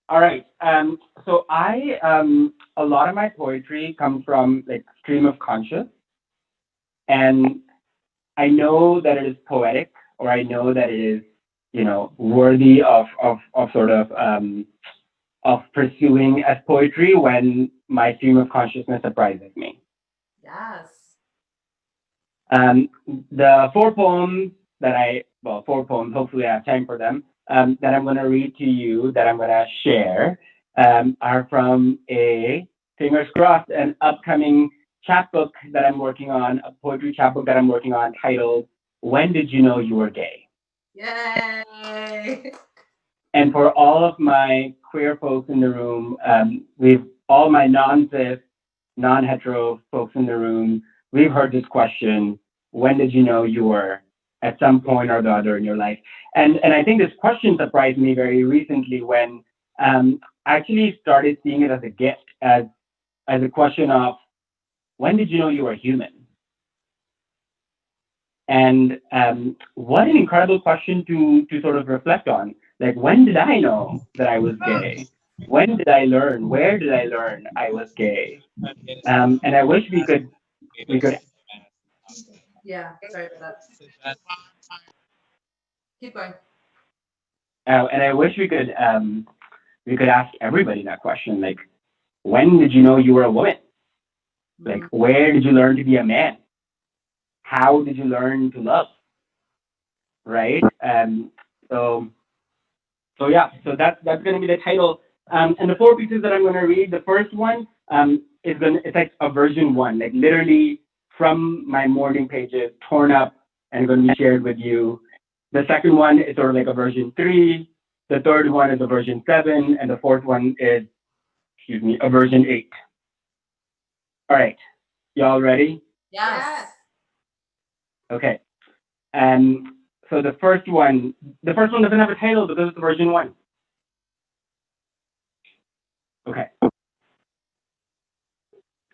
All right. So a lot of my poetry comes from like stream of conscious, and I know that it is poetic, or I know that it is, worthy of sort of pursuing as poetry when my stream of consciousness surprises me. Yes. Um, the four poems, hopefully I have time for them, that I'm going to read to you, that I'm going to share, are from fingers crossed, an upcoming chapbook that I'm working on, a poetry chapbook that I'm working on titled, When Did You Know You Were Gay? Yay. And for all of my queer folks in the room, we've all my non-cis, non-hetero folks in the room, we've heard this question: When did you know you were at some point or the other in your life? And I think this question surprised me very recently when I actually started seeing it as a gift, as a question of when did you know you were human? And what an incredible question to sort of reflect on. Like, when did I know that I was gay? When did I learn? Where did I learn I was gay? And I wish we could Yeah, sorry about that. Keep going. and I wish we could ask everybody that question. Like, when did you know you were a woman? Like, Mm. where did you learn to be a man? How did you learn to love? Right? So yeah, so that's going to be the title. And the four pieces that I'm going to read, the first one it's like a version one, like literally from my morning pages, torn up and going to be shared with you. The second one is sort of like a version three. The third one is a version seven, and the fourth one is, excuse me, a version eight. All right, y'all ready? Yes. Okay. Um, so the first one doesn't have a title because it's version one. Okay.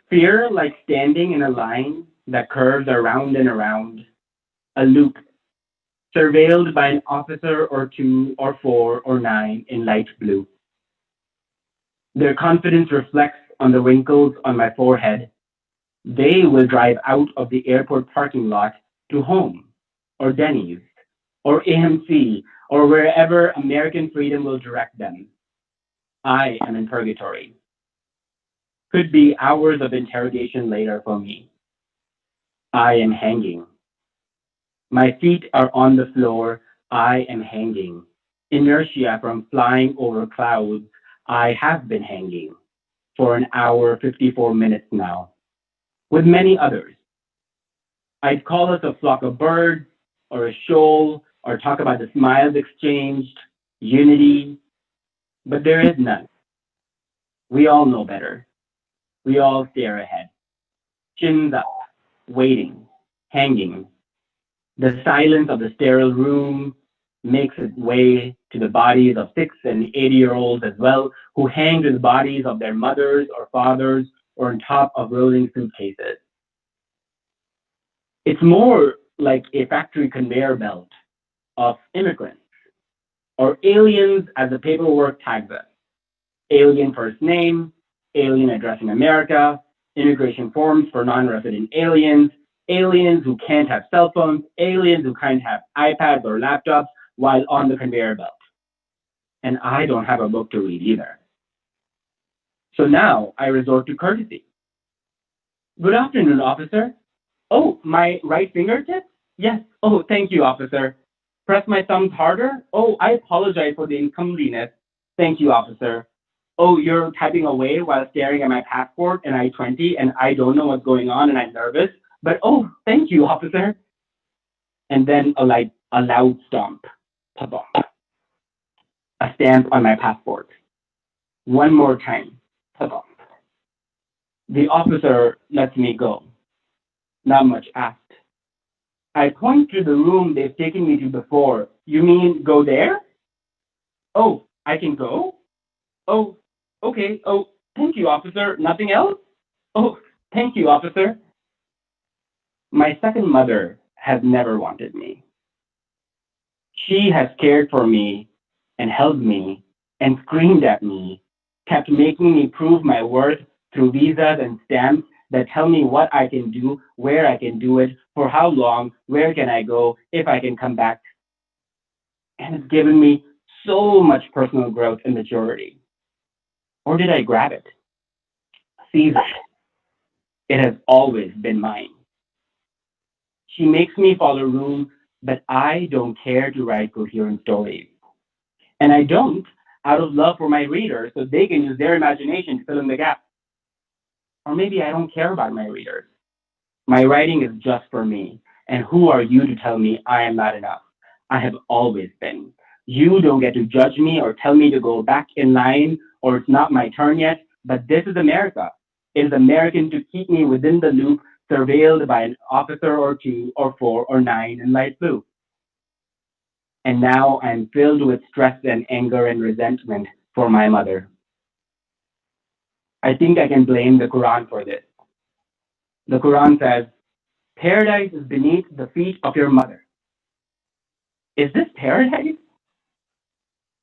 Fear like standing in a line that curves around and around, a loop, surveilled by an officer or two or four or nine in light blue. Their confidence reflects on the wrinkles on my forehead. They will drive out of the airport parking lot to home, or Denny's, or AMC, or wherever American freedom will direct them. I am in purgatory. Could be hours of interrogation later for me. I am hanging. My feet are on the floor. I am hanging. Inertia from flying over clouds. I have been hanging for an hour, 54 minutes now, with many others. I'd call us a flock of birds or a shoal or talk about the smiles exchanged, unity, but there is none. We all know better. We all stare ahead, chins up, waiting, hanging. The silence of the sterile room makes its way to the bodies of 6 and 80-year-olds as well, who hang to the bodies of their mothers or fathers or on top of rolling suitcases. It's more like a factory conveyor belt of immigrants or aliens as the paperwork tags us. Alien first name, alien addressing America, immigration forms for non-resident aliens, aliens who can't have cell phones, aliens who can't have iPads or laptops while on the conveyor belt. And I don't have a book to read either. So now I resort to courtesy. Good afternoon, officer. Oh, my right fingertip? Yes. Oh, thank you, officer. Press my thumbs harder? Oh, I apologize for the incomeliness. Thank you, officer. Oh, you're typing away while staring at my passport and I-20 and I don't know what's going on and I'm nervous. But oh, thank you, officer. And then a loud stomp. Pa-bump. A stamp on my passport. One more time. Pa-bump. The officer lets me go. Not much asked. I point to the room they've taken me to before. You mean go there? Oh, I can go? Oh, okay. Oh, thank you, officer. Nothing else? Oh, thank you, officer. My second mother has never wanted me. She has cared for me and held me and screamed at me, kept making me prove my worth through visas and stamps that tell me what I can do, where I can do it, for how long, where can I go, if I can come back. And it's given me so much personal growth and maturity. Or did I grab it, seize it? It has always been mine. She makes me follow rules, but I don't care to write coherent stories. And I don't out of love for my readers so they can use their imagination to fill in the gaps. Or maybe I don't care about my readers. My writing is just for me. And who are you to tell me I am not enough? I have always been. You don't get to judge me or tell me to go back in line or it's not my turn yet, but this is America. It is American to keep me within the loop, surveilled by an officer or two or four or nine in light blue. And now I'm filled with stress and anger and resentment for my mother. I think I can blame the Quran for this. The Quran says, paradise is beneath the feet of your mother. Is this paradise?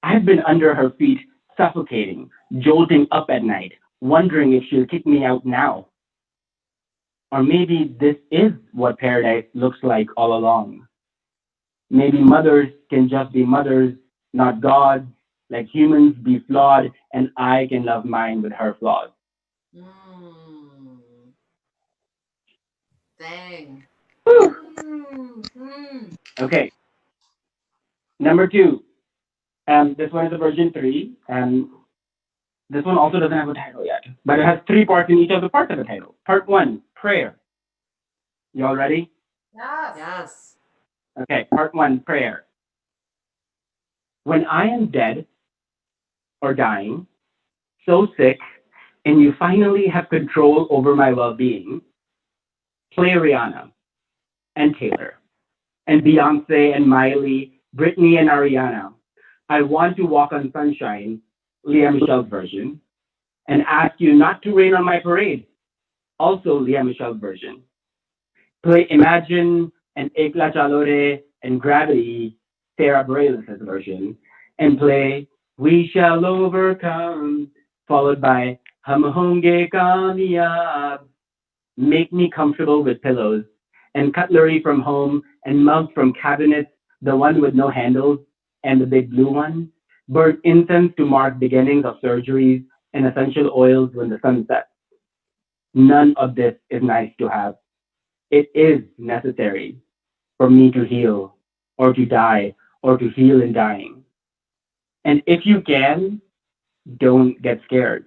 I've been under her feet, suffocating, jolting up at night, wondering if she'll kick me out now. Or maybe this is what paradise looks like all along. Maybe mothers can just be mothers, not gods, like humans be flawed, and I can love mine with her flaws. Mm, dang. Whew. Mm. Okay, number two. This one is a version three, and this one also doesn't have a title yet, but it has three parts in each of the parts of the title. Part one, prayer. Y'all ready? Yes. Yes. Okay, part one, prayer. When I am dead or dying, so sick, and you finally have control over my well being, play Rihanna and Taylor and Beyonce and Miley, Britney and Ariana. I want to walk on sunshine, Leah Michelle's version, and ask you not to rain on my parade, also Leah Michelle's version. Play Imagine and Ekla Chalore and Gravity, Sarah Bareilles' version, and play We Shall Overcome, followed by Hum Honge Kamiyab. Make me comfortable with pillows and cutlery from home and mugs from cabinets, the one with no handles and the big blue one. Burn incense to mark beginnings of surgeries and essential oils when the sun sets. None of this is nice to have. It is necessary for me to heal or to die or to heal in dying. And if you can, don't get scared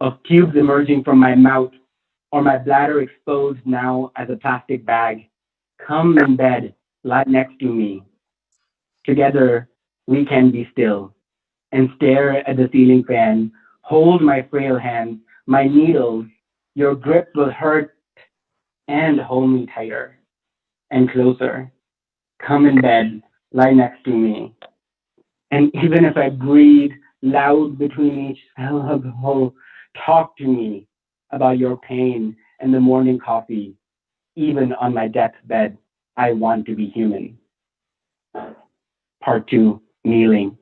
of tubes emerging from my mouth or my bladder exposed now as a plastic bag. Come in bed, lie next to me. Together, we can be still and stare at the ceiling fan. Hold my frail hands, my needles. Your grip will hurt and hold me tighter and closer. Come in bed, lie next to me. And even if I breathe loud between each syllable, talk to me about your pain and the morning coffee. Even on my deathbed, I want to be human. Part two, kneeling.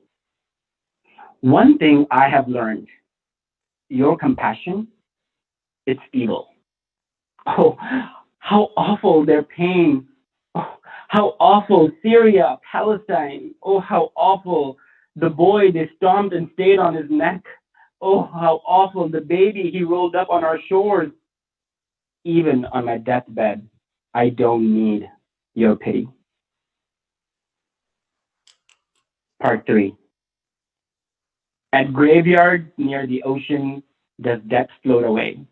One thing I have learned, your compassion, it's evil. Oh, how awful their pain. Oh, how awful Syria, Palestine. Oh, how awful the boy they stomped and stayed on his neck. Oh, how awful the baby he rolled up on our shores. Even on my deathbed, I don't need your pity. Part three. At graveyards near the ocean, does death float away?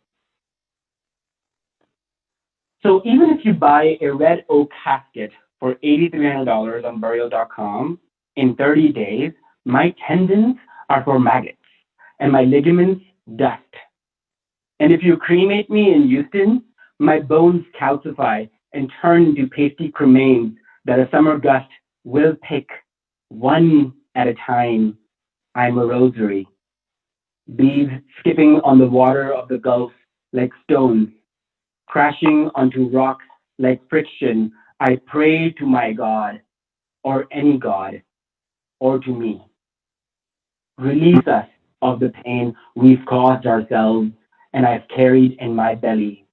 So even if you buy a red oak casket for $8,300 on burial.com, in 30 days, my tendons are for maggots and my ligaments dust. And if you cremate me in Houston, my bones calcify and turn into pasty cremains that a summer gust will pick one at a time. I'm a rosary, beads skipping on the water of the Gulf like stones, crashing onto rocks like friction. I pray to my God, or any God, or to me. Release us of the pain we've caused ourselves and I've carried in my belly.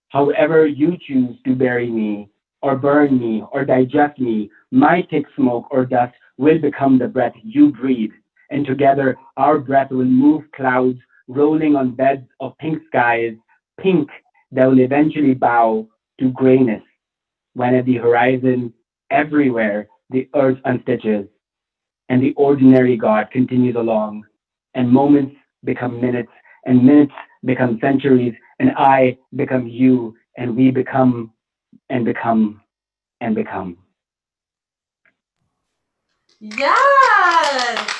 However you choose to bury me, or burn me, or digest me, my thick smoke or dust will become the breath you breathe, and together our breath will move clouds rolling on beds of pink skies, pink that will eventually bow to grayness when at the horizon, everywhere, the earth unstitches, and the ordinary God continues along, and moments become minutes, and minutes become centuries, and I become you, and we become and become and become. Yes.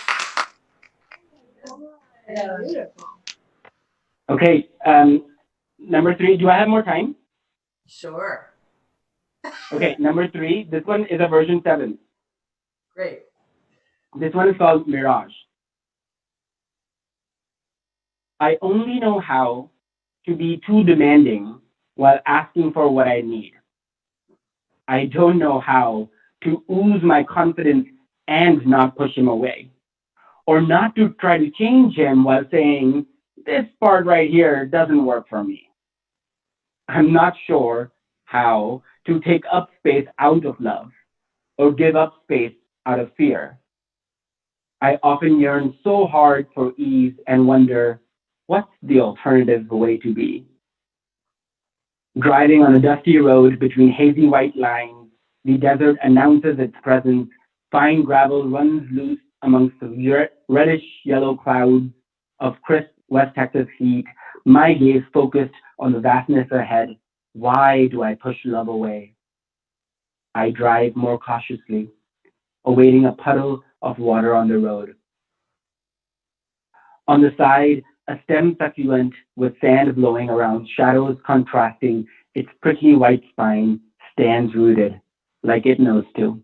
Beautiful. Okay, number three. Do I have more time? Sure. Okay, number three. This one is a version 7. Great. This one is called Mirage. I only know how to be too demanding while asking for what I need. I don't know how to ooze my confidence and not push him away, or not to try to change him while saying, this part right here doesn't work for me. I'm not sure how to take up space out of love or give up space out of fear. I often yearn so hard for ease and wonder, what's the alternative way to be? Driving on a dusty road between hazy white lines, the desert announces its presence. Fine gravel runs loose amongst the reddish yellow clouds of crisp West Texas heat. My gaze focused on the vastness ahead. Why do I push love away? I drive more cautiously, awaiting a puddle of water on the road. On the side, a stem succulent with sand blowing around, shadows contrasting, its prickly white spine stands rooted, like it knows to.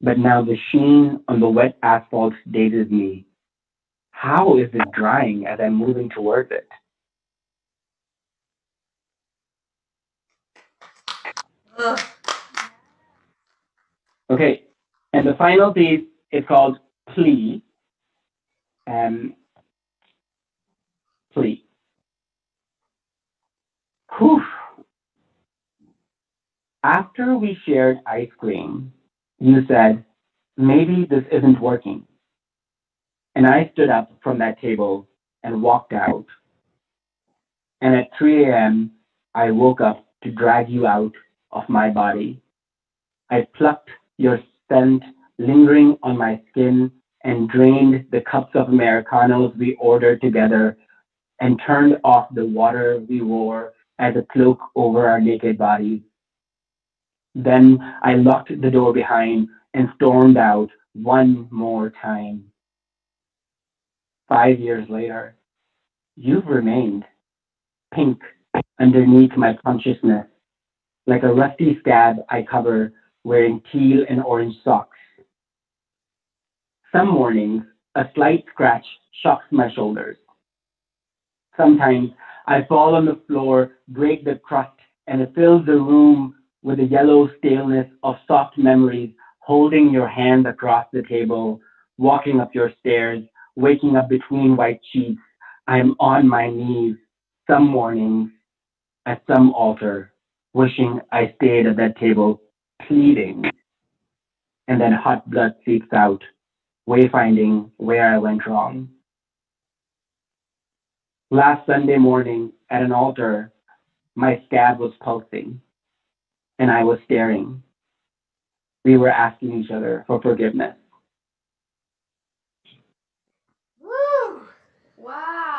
But now the sheen on the wet asphalt dazes me. How is it drying as I'm moving towards it? Ugh. Okay, and the final piece is called Plea. Um, Plea. Whew. After we shared ice cream, you said, maybe this isn't working. And I stood up from that table and walked out. And at 3 a.m., I woke up to drag you out of my body. I plucked your scent lingering on my skin and drained the cups of Americanos we ordered together and turned off the water we wore as a cloak over our naked bodies. Then I locked the door behind and stormed out one more time. 5 years later, you've remained pink underneath my consciousness, like a rusty scab I cover wearing teal and orange socks. Some mornings, a slight scratch shocks my shoulders. Sometimes I fall on the floor, break the crust, and it fills the room with the yellow staleness of soft memories, holding your hand across the table, walking up your stairs, waking up between white sheets. I am on my knees, some mornings, at some altar, wishing I stayed at that table, pleading, and then hot blood seeps out, wayfinding where I went wrong. Last Sunday morning, at an altar, my scab was pulsing, and I was staring. We were asking each other for forgiveness. Woo. Wow.